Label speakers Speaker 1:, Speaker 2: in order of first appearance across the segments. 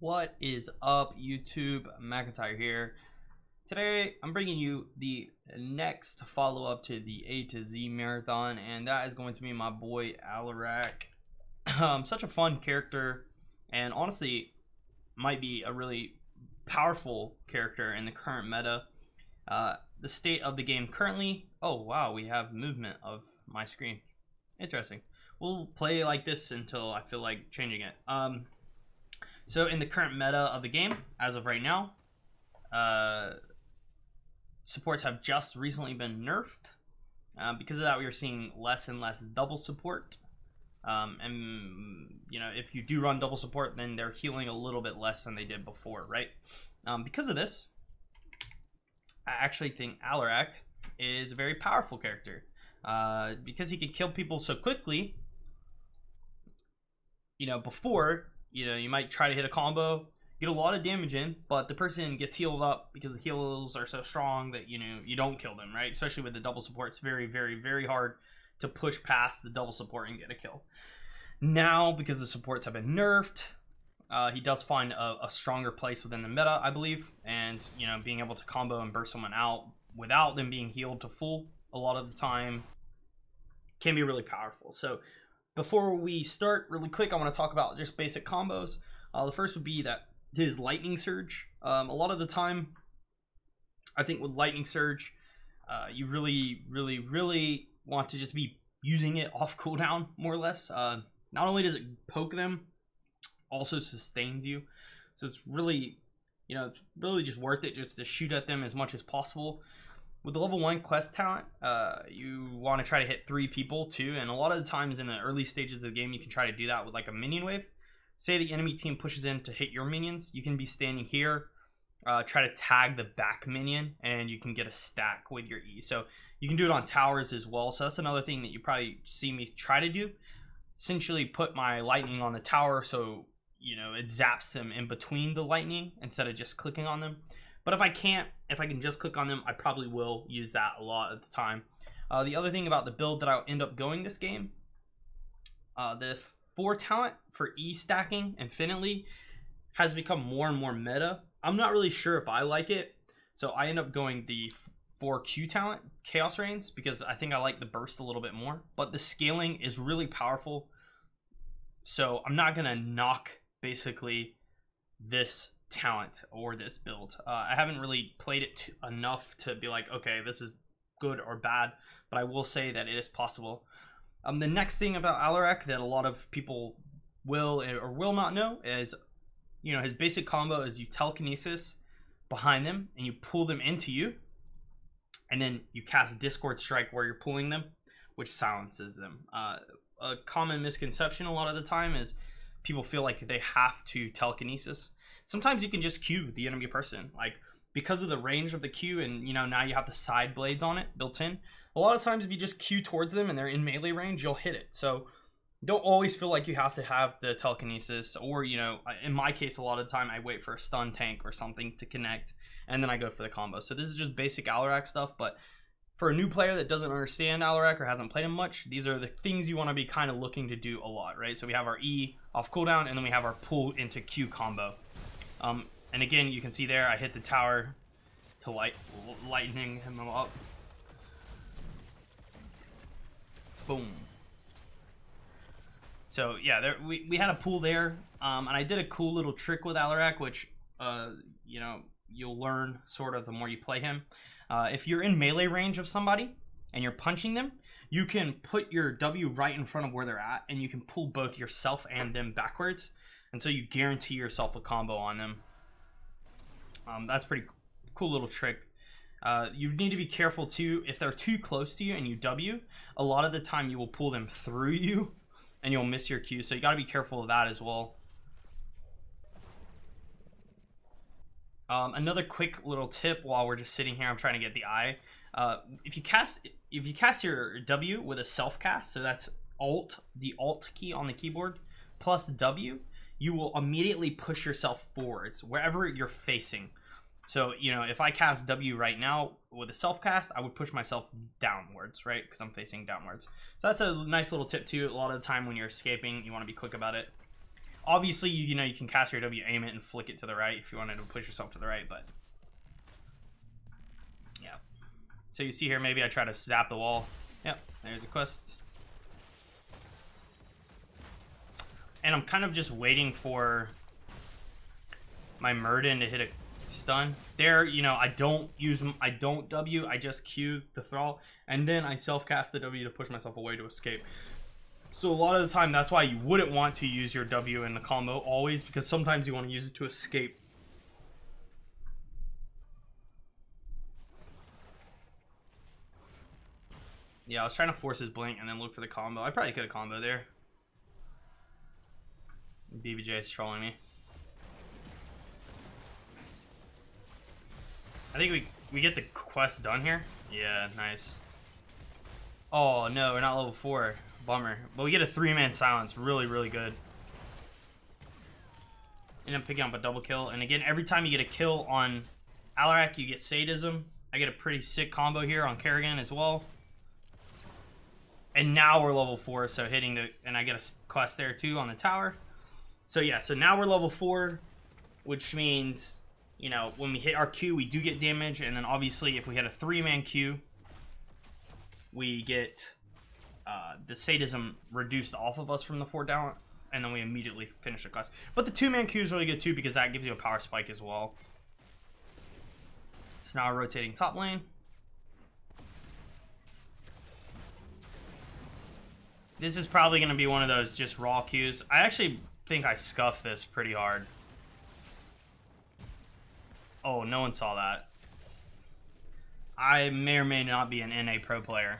Speaker 1: What is up, YouTube? McIntyre here. Today, I'm bringing you the next follow-up to the A to Z marathon, and that is going to be my boy Alarak. Such a fun character, and honestly, might be a really powerful character in the current meta. The state of the game currently. Oh wow, we have movement of my screen. Interesting. We'll play like this until I feel like changing it. So in the current meta of the game, as of right now, supports have just recently been nerfed. Because of that, we are seeing less and less double support. And you know, if you do run double support, then they're healing a little bit less than they did before, right? Because of this, I actually think Alarak is a very powerful character. Because he can kill people so quickly. You know, before, you know, you might try to hit a combo, get a lot of damage in, but the person gets healed up because the heals are so strong that, you know, you don't kill them, right? Especially with the double support, it's very, very, very hard to push past the double support and get a kill. Now, because the supports have been nerfed, he does find a stronger place within the meta, I believe, and, you know, being able to combo and burst someone out without them being healed to full a lot of the time can be really powerful. So before we start, really quick, I want to talk about just basic combos. The first would be that his lightning surge. A lot of the time, I think with lightning surge, you really want to just be using it off cooldown, more or less. Not only does it poke them, also sustains you. So it's really, you know, really just worth it just to shoot at them as much as possible. With the level 1 quest talent, you want to try to hit 3 people too, and a lot of the times in the early stages of the game, you can try to do that with like a minion wave. Say the enemy team pushes in to hit your minions, you can be standing here, try to tag the back minion, and you can get a stack with your E. So you can do it on towers as well, so that's another thing that you probably see me try to do. Essentially put my lightning on the tower so, you know, it zaps them in between the lightning instead of just clicking on them. But if I can just click on them, I probably will use that a lot at the time. The other thing about the build that I'll end up going this game, the 4 talent for E stacking infinitely has become more and more meta. I'm not really sure if I like it, so I end up going the 4 Q talent, Chaos Reigns, because I think I like the burst a little bit more. But the scaling is really powerful, so I'm not gonna knock basically this talent or this build. I haven't really played it enough to be like, okay, this is good or bad, but I will say that it is possible. The next thing about Alarak that a lot of people will or will not know is, you know, his basic combo is you telekinesis behind them and you pull them into you, and then you cast Discord Strike where you're pulling them, which silences them. A common misconception a lot of the time is people feel like they have to telekinesis. Sometimes you can just Q the enemy person, like because of the range of the Q, and you know, now you have the side blades on it built in. A lot of times if you just Q towards them and they're in melee range, you'll hit it. So don't always feel like you have to have the telekinesis, or, you know, in my case, a lot of the time I wait for a stun tank or something to connect and then I go for the combo. So this is just basic Alarak stuff, but for a new player that doesn't understand Alarak or hasn't played him much, these are the things you want to be kind of looking to do a lot, right? So we have our E off cooldown, and then we have our pull into Q combo. And again, you can see there, I hit the tower to lightning him up. Boom. So yeah, there we had a pull there, and I did a cool little trick with Alarak, which you know, you'll learn sort of the more you play him. If you're in melee range of somebody and you're punching them, you can put your W right in front of where they're at, and you can pull both yourself and them backwards, and so you guarantee yourself a combo on them. That's pretty cool little trick. You need to be careful too, if they're too close to you and you W, a lot of the time you will pull them through you and you'll miss your Q, so you got to be careful of that as well. Another quick little tip while we're just sitting here, I'm trying to get the eye. If you cast your W with a self cast, so that's the Alt key on the keyboard plus W, you will immediately push yourself forwards wherever you're facing. So, you know, if I cast W right now with a self cast, I would push myself downwards, right? Because I'm facing downwards. So that's a nice little tip too. A lot of the time when you're escaping, you want to be quick about it. Obviously, you know, you can cast your W, aim it, and flick it to the right if you wanted to push yourself to the right, but yeah. So you see here, maybe I try to zap the wall. Yep, there's a quest. And I'm kind of just waiting for my Murden to hit a stun. There, you know, I don't W, I just Q the thrall, and then I self-cast the W to push myself away to escape. So a lot of the time, that's why you wouldn't want to use your W in the combo always, because sometimes you want to use it to escape. Yeah, I was trying to force his blink and then look for the combo. I probably could have combo there. BBJ is trolling me. I think we get the quest done here. Yeah, nice. Oh no, we're not level 4. Bummer. But we get a 3-man silence. Really, really good. End up picking up a double kill. And again, every time you get a kill on Alarak, you get Sadism. I get a pretty sick combo here on Kerrigan as well. And now we're level 4, so hitting the... And I get a quest there too on the tower. So yeah, so now we're level 4, which means, you know, when we hit our Q, we do get damage. And then obviously, if we hit a 3-man Q, we get the Sadism reduced off of us from the 4 down. And then we immediately finish the quest. But the 2-man Q is really good too, because that gives you a power spike as well. So now we're rotating top lane. This is probably going to be one of those just raw Qs. I actually think I scuffed this pretty hard. Oh, no one saw that. I may or may not be an NA pro player.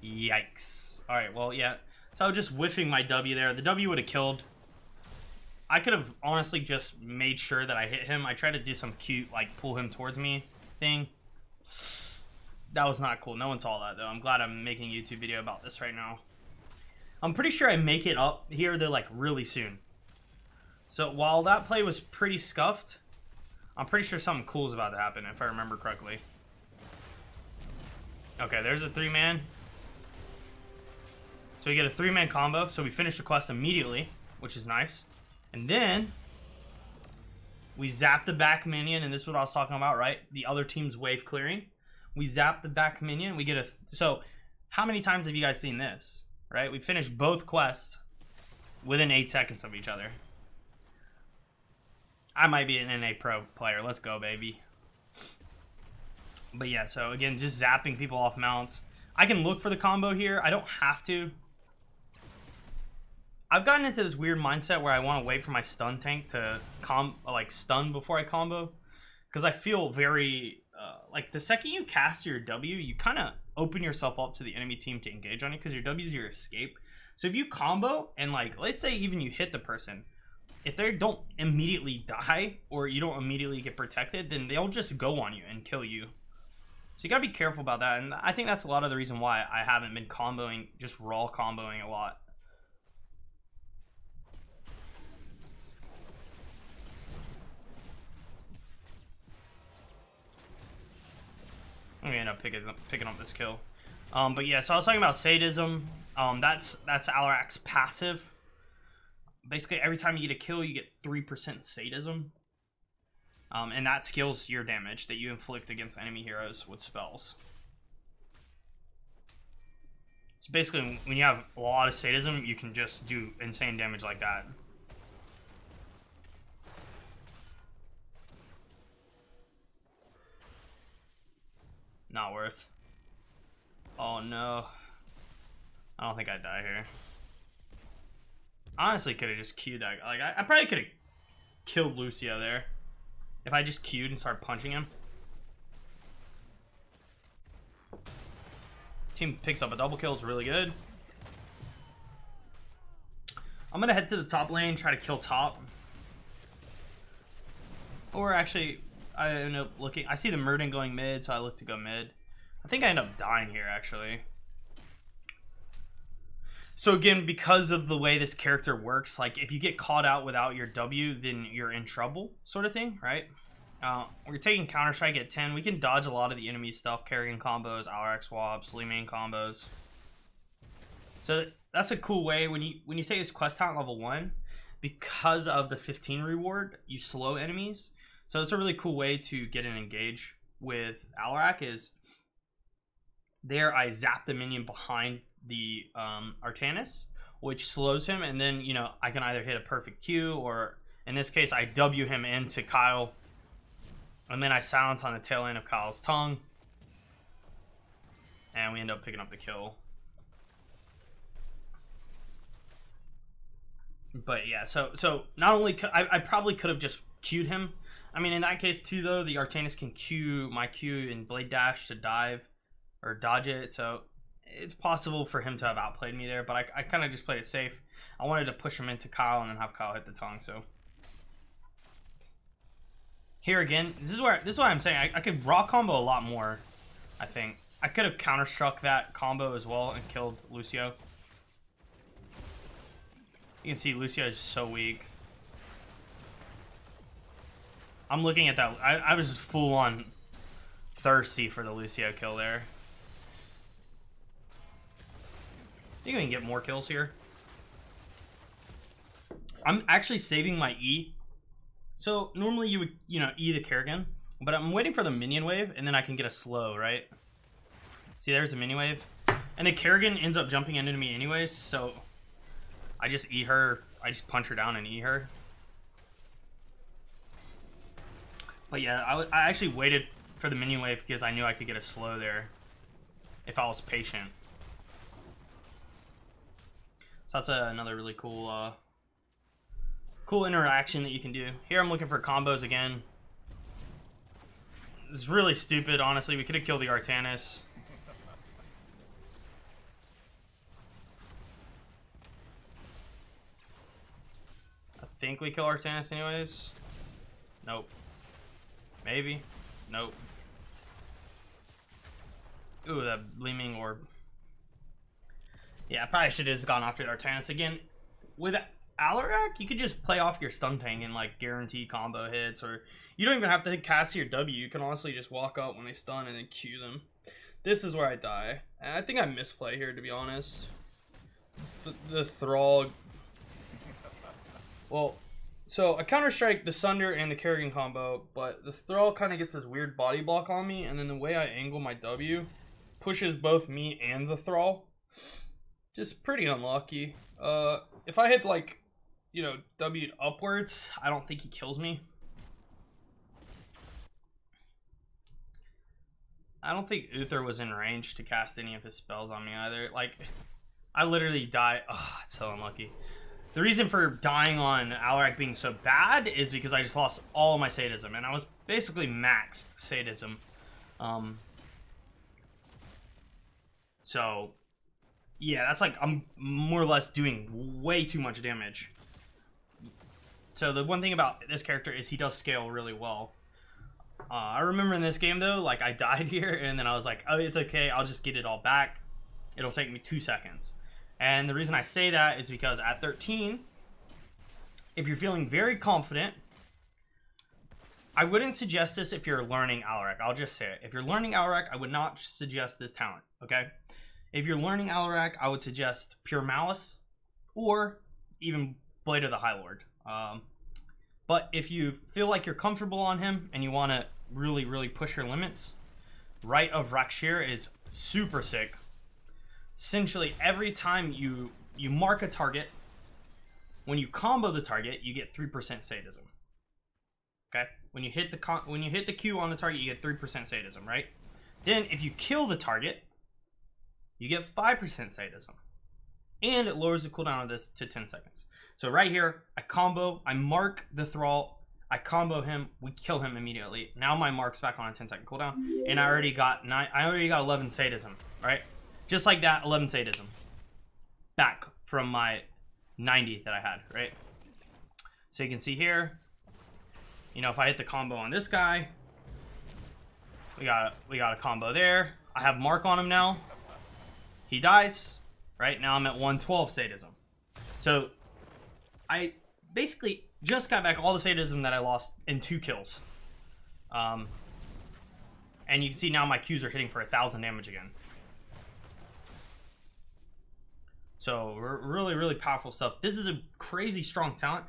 Speaker 1: Yikes. Alright, well, yeah. So I was just whiffing my W there. The W would have killed. I could have honestly just made sure that I hit him. I tried to do some cute, like, pull him towards me thing. That was not cool. No one saw that, though. I'm glad I'm making a YouTube video about this right now. I'm pretty sure I make it up here, though, like, really soon. So while that play was pretty scuffed, I'm pretty sure something cool is about to happen, if I remember correctly. Okay, there's a 3-man. So we get a 3-man combo, so we finish the quest immediately, which is nice. And then we zap the back minion, and this is what I was talking about, right? The other team's wave clearing. We zap the back minion, we get a... So how many times have you guys seen this? Right? We finished both quests within 8 seconds of each other. I might be an NA pro player. Let's go, baby. But yeah, so again, just zapping people off mounts. I can look for the combo here. I don't have to. I've gotten into this weird mindset where I want to wait for my stun tank to stun before I combo. Because I feel very... like, the second you cast your W, you kind of open yourself up to the enemy team to engage on you, because your W is your escape. So if you combo, and, like, let's say even you hit the person, if they don't immediately die, or you don't immediately get protected, then they'll just go on you and kill you. So you gotta be careful about that, and I think that's a lot of the reason why I haven't been comboing, just raw comboing a lot. I'm gonna end up picking up this kill. But yeah, so I was talking about Sadism. That's Alarak's passive. Basically, every time you get a kill, you get 3% Sadism. And that scales your damage that you inflict against enemy heroes with spells. So basically, when you have a lot of Sadism, you can just do insane damage like that. Not worth. Oh no. I don't think I'd die here. Honestly, could have just queued that. Like, I probably could have killed Lucio there if I just queued and started punching him. Team picks up a double kill. It's really good. I'm gonna head to the top lane, try to kill top. Or actually, I end up looking. I see the Murden going mid, so I look to go mid. I think I end up dying here, actually. So again, because of the way this character works, like, if you get caught out without your W, then you're in trouble, sort of thing, right? We're taking Counter-Strike at 10. We can dodge a lot of the enemy stuff, carrying combos, Alarak swaps, Lee main combos. So that's a cool way. When you take this quest talent level 1, because of the 15 reward, you slow enemies. So it's a really cool way to get an engage with Alarak is there I zap the minion behind the Artanis, which slows him, and then, you know, I can either hit a perfect Q, or in this case, I W him into Kyle, and then I silence on the tail end of Kyle's tongue, and we end up picking up the kill. But yeah, so not only I probably could have just Q'd him. I mean, in that case too, though, the Artanis can Q my Q and Blade Dash to dive or dodge it, so it's possible for him to have outplayed me there, but I kind of just played it safe. I wanted to push him into Kyle and then have Kyle hit the tongue. So here again, this is what I'm saying. I could raw combo a lot more. I think I could have counter-struck that combo as well and killed Lucio. You can see Lucio is so weak. I'm looking at that. I was just full on thirsty for the Lucio kill there. I think we can get more kills here. I'm actually saving my E. So normally you would, you know, E the Kerrigan, but I'm waiting for the minion wave, and then I can get a slow, right? See, there's the minion wave. And the Kerrigan ends up jumping into me anyways, so I just E her. I just punch her down and E her. But yeah, I actually waited for the minion wave because I knew I could get a slow there if I was patient. So that's another really cool cool interaction that you can do. Here I'm looking for combos again. It's really stupid, honestly. We could have killed the Artanis. I think we kill Artanis anyways. Nope. Maybe. Nope. Ooh, that gleaming orb. Yeah, I probably should have just gone after the Artanis again. With Alarak, you could just play off your stun tank and like guarantee combo hits, or you don't even have to cast your W. You can honestly just walk up when they stun and then Q them. This is where I die. And I think I misplay here, to be honest. The Thrall. Well, so I counter-strike the Sunder and the Kerrigan combo, but the Thrall kind of gets this weird body block on me, and then the way I angle my W pushes both me and the Thrall. Just pretty unlucky. If I hit, like, you know, W'd upwards, I don't think he kills me. I don't think Uther was in range to cast any of his spells on me either. Like, I literally die. Oh, it's so unlucky. The reason for dying on Alarak being so bad is because I just lost all of my sadism, and I was basically maxed sadism. So yeah, that's like I'm more or less doing way too much damage. So the one thing about this character is he does scale really well. I remember in this game though, like I died here and then I was like, oh, it's okay, I'll just get it all back. It'll take me 2 seconds. And the reason I say that is because at 13, if you're feeling very confident, I wouldn't suggest this if you're learning Alarak. I'll just say it. If you're learning Alarak, I would not suggest this talent, okay? If you're learning Alarak, I would suggest Pure Malice or even Blade of the High Lord. But if you feel like you're comfortable on him and you want to really, really push your limits, Rite of Rakshir is super sick. Essentially, every time you mark a target, when you combo the target, you get 3% sadism. Okay? When you hit the Q on the target, you get 3% sadism, right? Then if you kill the target, you get 5% sadism. And it lowers the cooldown of this to 10 seconds. So right here, I combo, I mark the Thrall, I combo him, we kill him immediately. Now my mark's back on a 10-second cooldown, and I already got 11 sadism, right? Just like that, 11 sadism. Back from my 90 that I had, right? So you can see here, you know, if I hit the combo on this guy, we got a combo there. I have mark on him now. He dies, right? Now I'm at 112 sadism. So I basically just got back all the sadism that I lost in 2 kills. And you can see now my Qs are hitting for 1,000 damage again. So really, really powerful stuff. This is a crazy strong talent.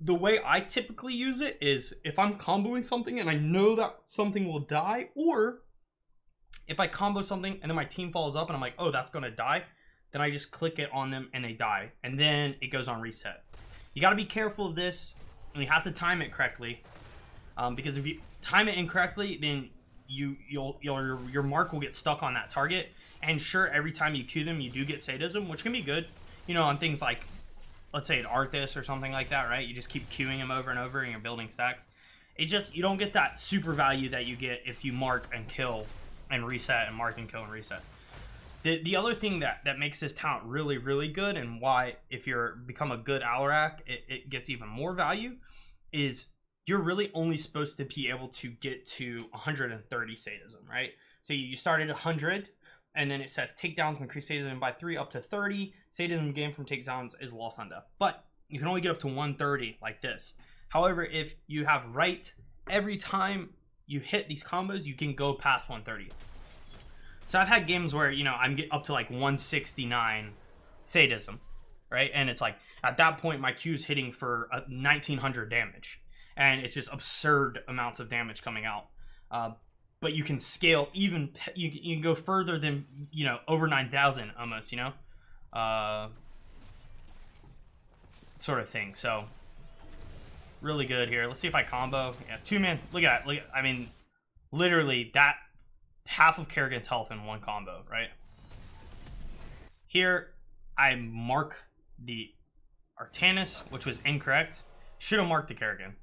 Speaker 1: The way I typically use it is if I'm comboing something and I know that something will die, or if I combo something and then my team follows up and I'm like, oh, that's going to die, then I just click it on them and they die. And then it goes on reset. You got to be careful of this, and you have to time it correctly. Because if you time it incorrectly, then your mark will get stuck on that target. And sure, every time you Q them, you do get sadism, which can be good. You know, on things like, let's say an Arthas or something like that, right? You just keep queuing them over and over and you're building stacks. It just, you don't get that super value that you get if you mark and kill and reset and mark and kill and reset. The other thing that makes this talent really, really good, and why if you're become a good Alarak, it gets even more value, is you're really only supposed to be able to get to 130 sadism, right? So you started at 100, and then it says takedowns increase sadism by 3 up to 30. Sadism gained from takedowns is lost on death. But you can only get up to 130 like this. However, if you have right, every time you hit these combos, you can go past 130. So I've had games where, you know, I'm get up to like 169 sadism, right? And it's like, at that point, my Q is hitting for 1900 damage. And it's just absurd amounts of damage coming out. But you can scale even, you can go further than, you know, over 9,000 almost, you know? Sort of thing. So, really good here. Let's see if I combo. Yeah, 2-man. Look at that. I mean, literally, that half of Kerrigan's health in one combo, right? Here, I mark the Artanis, which was incorrect. Should have marked the Kerrigan,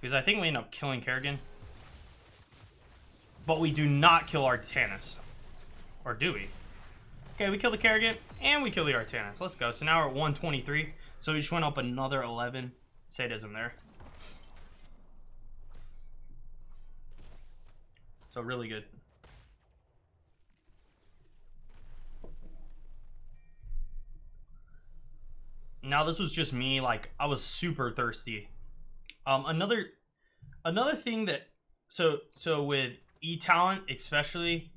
Speaker 1: because I think we end up killing Kerrigan. But we do not kill Artanis. Or do we? Okay, we kill the Kerrigan, and we kill the Artanis. Let's go. So now we're at 123. So we just went up another 11 sadism there. So really good. Now this was just me, like, I was super thirsty. Another thing that, so with E talent especially,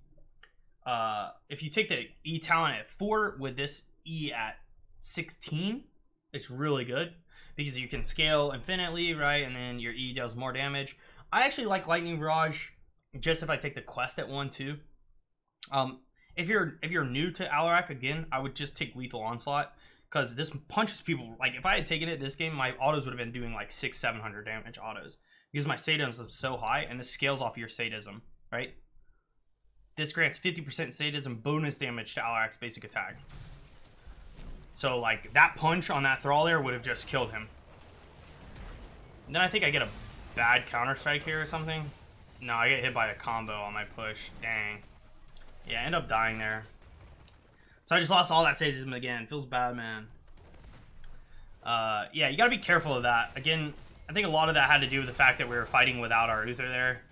Speaker 1: if you take the E talent at 4 with this E at 16, it's really good because you can scale infinitely, right? And then your E does more damage. I actually like Lightning Barrage just if I take the quest at 1 too. If you're new to Alarak, again, I would just take Lethal Onslaught, because this punches people. Like, if I had taken it this game, my autos would have been doing like 600-700 damage autos, because my sadism is so high, and this scales off your sadism, right? This grants 50% sadism bonus damage to Alarak's basic attack. So, like, that punch on that thrall there would have just killed him. And then I think I get a bad counter-strike here or something. No, I get hit by a combo on my push. Dang. Yeah, I end up dying there. So I just lost all that sadism again. Feels bad, man. Yeah, you gotta be careful of that. Again, I think a lot of that had to do with the fact that we were fighting without our Uther there.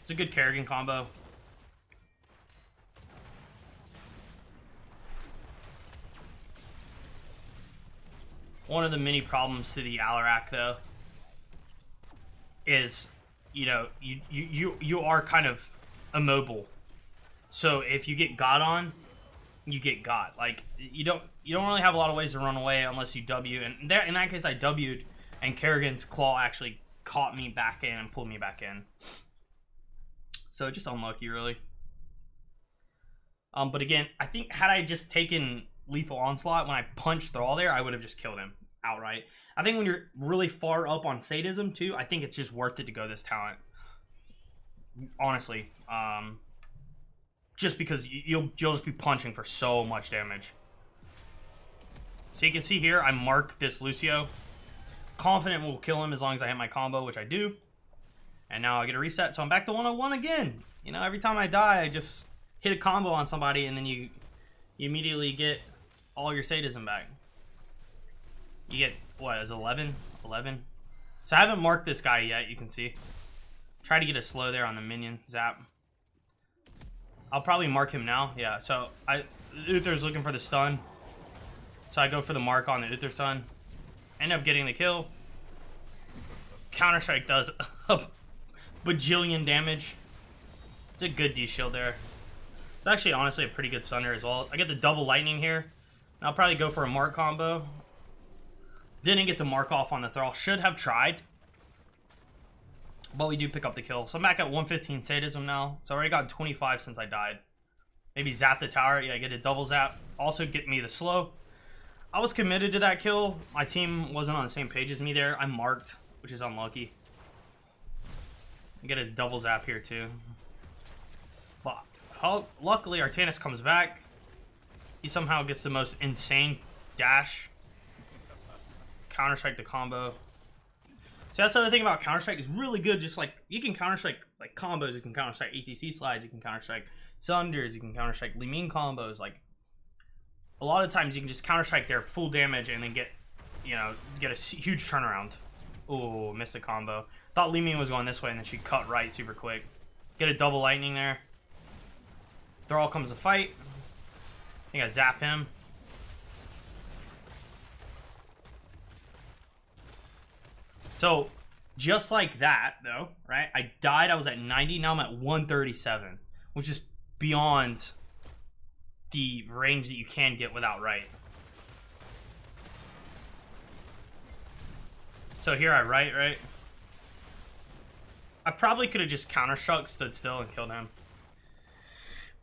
Speaker 1: It's a good Kerrigan combo. One of the many problems to the Alarak, though, is, you know, you are kind of immobile. So if you get got on, you get got. Like, you don't really have a lot of ways to run away unless you W. And there, in that case, I W'd, and Kerrigan's claw actually caught me back in and pulled me back in. So just unlucky, really. But again, I think had I just taken Lethal Onslaught when I punched Thrall there, I would have just killed him outright. I think when you're really far up on sadism too, I think it's just worth it to go this talent. Honestly, just because you'll just be punching for so much damage. So you can see here, I mark this Lucio. Confident we'll kill him as long as I hit my combo, which I do. And now I get a reset, so I'm back to 101 again. You know, every time I die, I just hit a combo on somebody, and then you immediately get all your sadism back. You get, what, is 11? 11? So I haven't marked this guy yet, you can see. Try to get a slow there on the minion zap. I'll probably mark him now. Yeah, so Uther's looking for the stun. So I go for the mark on the Uther stun. End up getting the kill. Counter-Strike does a bajillion damage. It's a good D-shield there. It's actually honestly a pretty good Sunder as well. I get the double lightning here. And I'll probably go for a mark combo. Didn't get the mark off on the Thrall. Should have tried. But we do pick up the kill. So I'm back at 115 sadism now. So I already got 25 since I died. Maybe zap the tower. Yeah, get a double zap. Also get me the slow. I was committed to that kill. My team wasn't on the same page as me there. I'm marked, which is unlucky. Get a double zap here too. But luckily Artanis comes back. He somehow gets the most insane dash. Counter-strike the combo. So that's the other thing about Counter-Strike. Is really good. Just like you can Counter-Strike like combos, you can Counter-Strike ATC slides, you can Counter-Strike Sunders, you can Counter-Strike Li Ming combos. Like a lot of times you can just Counter-Strike their full damage and then get, you know, get a huge turnaround. Oh, missed a combo. Thought Li Ming was going this way and then she cut right super quick. Get a double lightning there. Thrall comes to fight. I think I zap him. So, just like that, though, right? I died, I was at 90, now I'm at 137, which is beyond the range that you can get without right. So here I right? I probably could have just counter-struck, stood still, and killed him.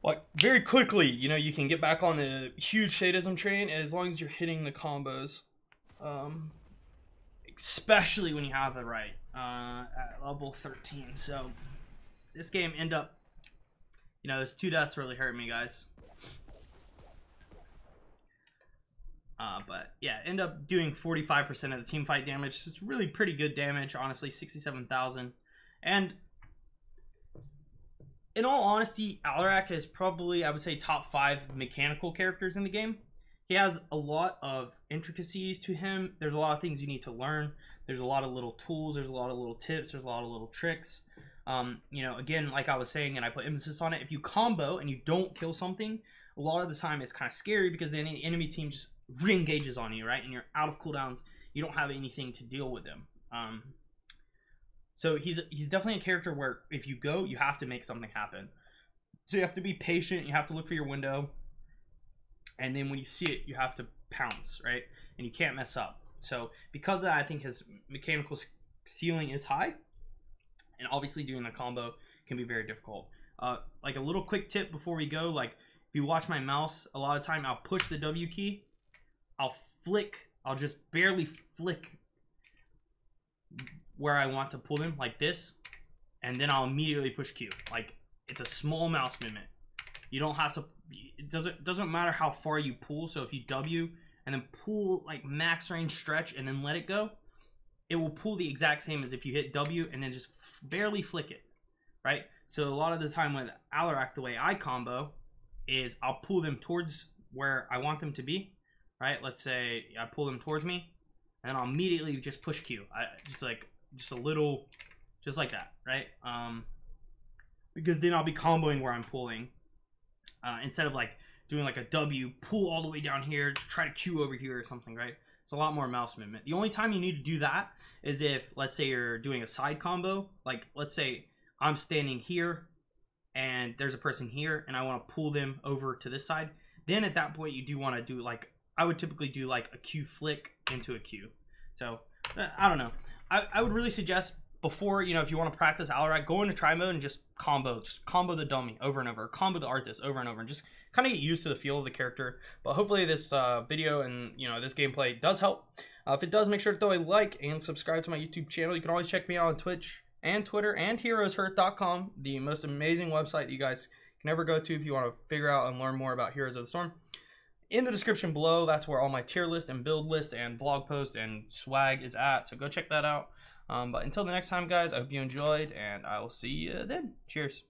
Speaker 1: Like, very quickly, you know, you can get back on the huge sadism train as long as you're hitting the combos. Especially when you have it right at level 13. So this game end up, you know, those 2 deaths really hurt me, guys. But yeah, end up doing 45% of the team fight damage. It's really pretty good damage, honestly, 67,000. And in all honesty, Alarak is probably, I would say, top 5 mechanical characters in the game. He has a lot of intricacies to him. There's a lot of things you need to learn. There's a lot of little tools. There's a lot of little tips. There's a lot of little tricks. You know, again, like I was saying, and I put emphasis on it, if you combo and you don't kill something, a lot of the time it's kind of scary because then the enemy team just re-engages on you, right? And you're out of cooldowns. You don't have anything to deal with them. So he's definitely a character where if you go, you have to make something happen. So you have to be patient. You have to look for your window. And then when you see it, you have to pounce, right? And you can't mess up. So because of that, I think his mechanical ceiling is high. And obviously doing the combo can be very difficult. Like a little quick tip before we go, like if you watch my mouse, a lot of time I'll push the W key. I'll just barely flick where I want to pull them like this. And then I'll immediately push Q. Like it's a small mouse movement. You don't have to, it doesn't matter how far you pull. So if you W and then pull like max range stretch and then let it go, it will pull the exact same as if you hit W and then just barely flick it, right? So a lot of the time with Alarak, the way I combo is I'll pull them towards where I want them to be, right? Let's say I pull them towards me and then I'll immediately just push Q. Just a little, just like that, right? Because then I'll be comboing where I'm pulling. Instead of like doing like a W, pull all the way down here, just try to Q over here or something, right? It's a lot more mouse movement. The only time you need to do that is if, let's say you're doing a side combo. Like, let's say I'm standing here and there's a person here and I want to pull them over to this side. Then at that point, you do want to do like, I would typically do like a Q flick into a Q. So, I don't know. I would really suggest before, you know, if you want to practice Alarak, go into try mode and just combo the dummy over and over, combo the Arthas over and over, and just kind of get used to the feel of the character. But hopefully this video and, you know, this gameplay does help. If it does, make sure to throw a like and subscribe to my YouTube channel. You can always check me out on Twitch and Twitter and heroeshurt.com, the most amazing website you guys can ever go to if you want to figure out and learn more about Heroes of the Storm. In the description below, that's where all my tier list and build list and blog post and swag is at, so go check that out. But until the next time, guys, I hope you enjoyed, and I will see you then. Cheers.